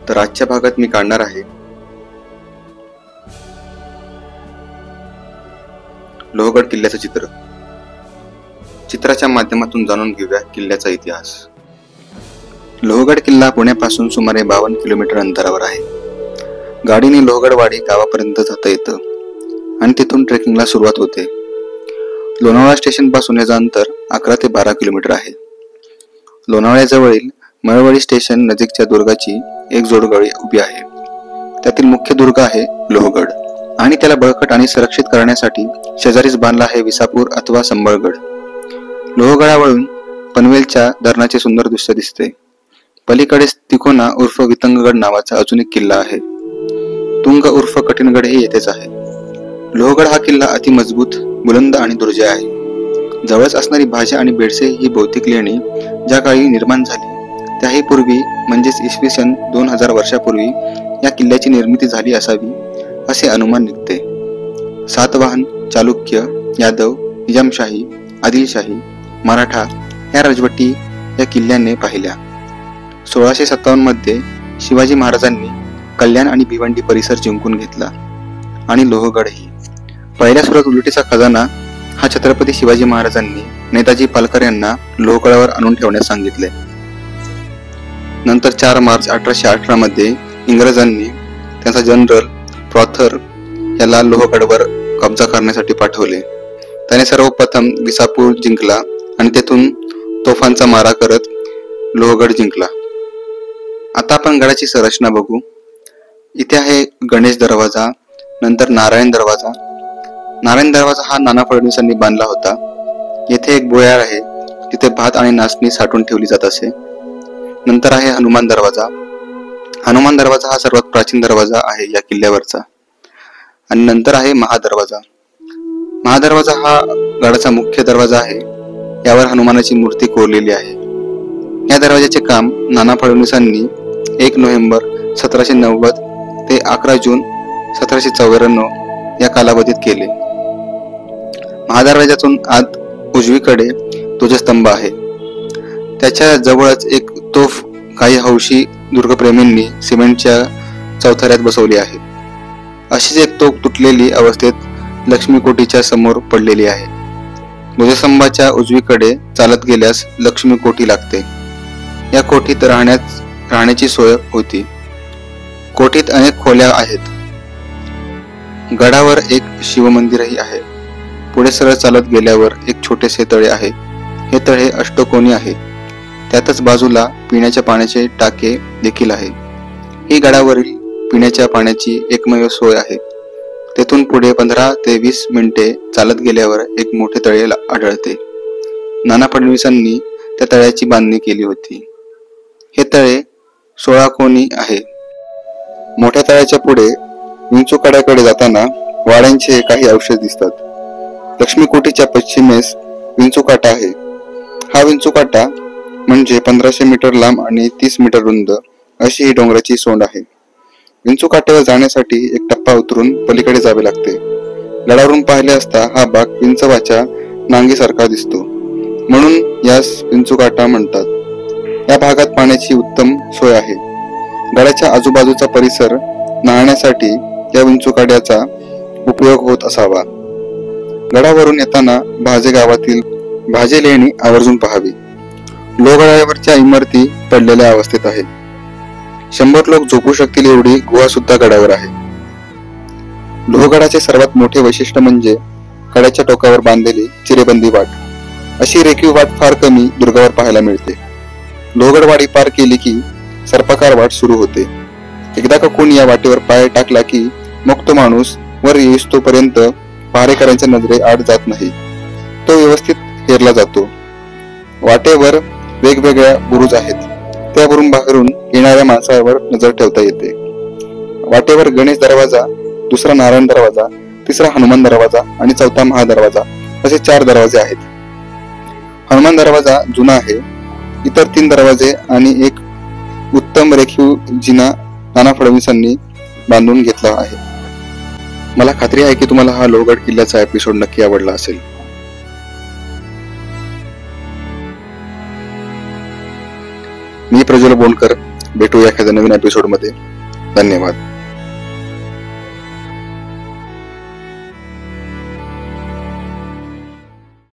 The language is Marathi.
तर आजच्या भागात मी काढणार आहे लोहगड किल्ल्याचं चित्र. चित्राच्या माध्यमातून जाणून घेऊया किल्ल्याचा इतिहास. लोहगड किल्ला पुण्यापासून सुमारे 52 किलोमीटर अंतरावर आहे. गाडीने लोहगडवाडी गावापर्यंत जाता येतं आणि तिथून ट्रेकिंगला सुरुवात होते. लोणावळा स्टेशन पासून याचं अंतर 11 ते 12 किलोमीटर आहे. लोणावळ्याजवळील मळवळी स्टेशन नजीकच्या दुर्गाची एक जोडगळी उभी आहे. त्यातील मुख्य दुर्ग आहे लोहगड आणि त्याला बळकट आणि संरक्षित करण्यासाठी शेजारीच बांधला आहे विसापूर अथवा संबळगड. लोहगडावरून पनवेलच्या धरणाचे सुंदर दृश्य दिसते. पलीकडेच तिकोना उर्फ वितंगगड नावाचा अजून एक किल्ला आहे. तुंग उर्फ कठीणगड हे येथेच आहे. लोहगड हा किल्ला अति मजबूत, बुलंद आणि दुर्जय आहे. जवळच असणारी भाजे आणि बेडसे ही भौतिक लेणी ज्या काळी निर्माण झाली त्याही पूर्वी म्हणजेच इसवी सन 2000 वर्षापूर्वी या किल्ल्याची निर्मिती झाली असावी असे अनुमान निघते. सातवाहन, चालुक्य, यादव, निजामशाही, आदिलशाही, मराठा या राजवटी या किल्ल्याने पाहिल्या. 1657 मध्ये शिवाजी महाराजांनी कल्याण आणि भिवंडी परिसर जिंकून घेतला आणि लोहगडही. पहिल्या सुरात उलटीचा खजाना हा छत्रपती शिवाजी महाराजांनी नेताजी पालकर यांना लोहगडावर आणून ठेवण्यास सांगितले. नंतर 4 मार्च 1818 मध्ये इंग्रजांनी त्यांचा जनरल प्रॉथर याला लोहगडवर कब्जा करण्यासाठी पाठवले. त्याने सर्वप्रथम विसापूर जिंकला आणि तेथून तोफांचा मारा करत लोहगड जिंकला. आता आपण गडाची संरचना बघू. इथे आहे गणेश दरवाजा, नंतर नारायण दरवाजा. नारायण दरवाजा हा नाना फडणवीसांनी बांधला होता. येथे एक बोयार आहे, तिथे भात आणि नाचणी साठवून ठेवली जात असे. नंतर आहे हनुमान दरवाजा. हनुमान दरवाजा हा सर्वात प्राचीन दरवाजा आहे या किल्ल्यावरचा. आणि नंतर आहे महादरवाजा. महादरवाजा हा गडाचा मुख्य दरवाजा आहे. यावर हनुमानाची मूर्ती कोरलेली आहे. या दरवाजाचे काम नाना फडणवीसांनी 1 नोव्हेंबर 1790 ते 11 जून 1794 या कालावधीत केले. महादरवाजातून आत उजवीकडे ध्वजस्तंभ आहे. त्याच्या जवळच एक तोफ काही हौशी दुर्गप्रेमींनी सिमेंटच्या चौथऱ्यात बसवली आहे. अशीच एक तोफ तुटलेली अवस्थेत लक्ष्मीकोटीच्या समोर पडलेली आहे. ध्वजस्तंभाच्या उजवीकडे चालत गेल्यास लक्ष्मी कोठी लागते. या कोठीत राहण्याची सोय होती. कोठीत अनेक खोल्या आहेत. गडावर एक शिवमंदिरही आहे. पुढे सरळ चालत गेल्यावर एक छोटेसे तळे आहे. हे तळे अष्टकोनी आहे. त्यातच बाजूला पिण्याच्या पाण्याचे टाके देखील आहे. ही गडावरील पिण्याच्या पाण्याची एकमेव सोय आहे. तेथून पुढे 15 ते 20 मिनिटे चालत गेल्यावर एक मोठे तळे आढळते. नाना फडणवीसांनी त्या तळ्याची बांधणी केली होती. हे तळे 16 कोनी आहे. मोठ्या तळ्याच्या पुढे विंचूकड्याकडे जाताना वाड्यांचे काही अवशेष दिसतात. लक्ष्मीकोटीच्या पश्चिमेस विंचूकाटा आहे. हा विंचूकाटा म्हणजे 1500 मीटर लांब आणि 30 मीटर रुंद अशी ही डोंगराची सोंड आहे. विंचूकाट्यावर जाण्यासाठी एक टप्पा उतरून पलीकडे जावे लागते. गडावरून पाहिले असता हा भाग विंचवाच्या नांगीसारखा दिसतो, म्हणून यास विंचूकाटा म्हणतात. या भागात पाण्याची उत्तम सोय आहे. गडाच्या आजूबाजूचा परिसर नाहण्यासाठी या विंचूकाट्याचा उपयोग होत असावा. गडावरून येताना भाजे गावातील भाजे लेणी आवर्जून पाहावी. लोहगडावरच्या इमारती पडलेल्या अवस्थेत आहे. 100 लोक झोपू शकतील एवढी गुहा सुद्धा गडावर आहे. लोहगडाचे सर्वात मोठे वैशिष्ट्य म्हणजे गडाच्या टोकावर बांधलेली चिरेबंदी वाट. अशी रेखीव वाट फार कमी दुर्गावर पाहायला मिळते. लोहगडवाडी पार केली की सर्पाकार वाट सुरू होते. एकदा का कोणी या वाटेवर पाय टाकला की मग तो माणूस वर येईस्तोपर्यंत पहारेकरांच्या नजरे आड जात नाही. तो व्यवस्थित हेरला जातो. वाटेवर वेगवेगळ्या बुरुज आहेत. त्यावरून बाहेरून येणाऱ्या माणसावर नजर ठेवता येते. वाटेवर गणेश दरवाजा, दुसरा नारायण दरवाजा, तिसरा हनुमान दरवाजा आणि चौथा महादरवाजा असे 4 दरवाजे आहेत. हनुमान दरवाजा जुना आहे. इतर 3 दरवाजे आणि एक उत्तम रेखीव जिना नाना फडणवीसांनी बांधून घेतला आहे. मला खात्री आहे की तुम्हाला हा लोहगड किल्ल्याचा एपिसोड नक्की आवडला असेल. मी प्रज्वल बोंडकर भेटू एखाद्या नवीन एपिसोडमध्ये. धन्यवाद.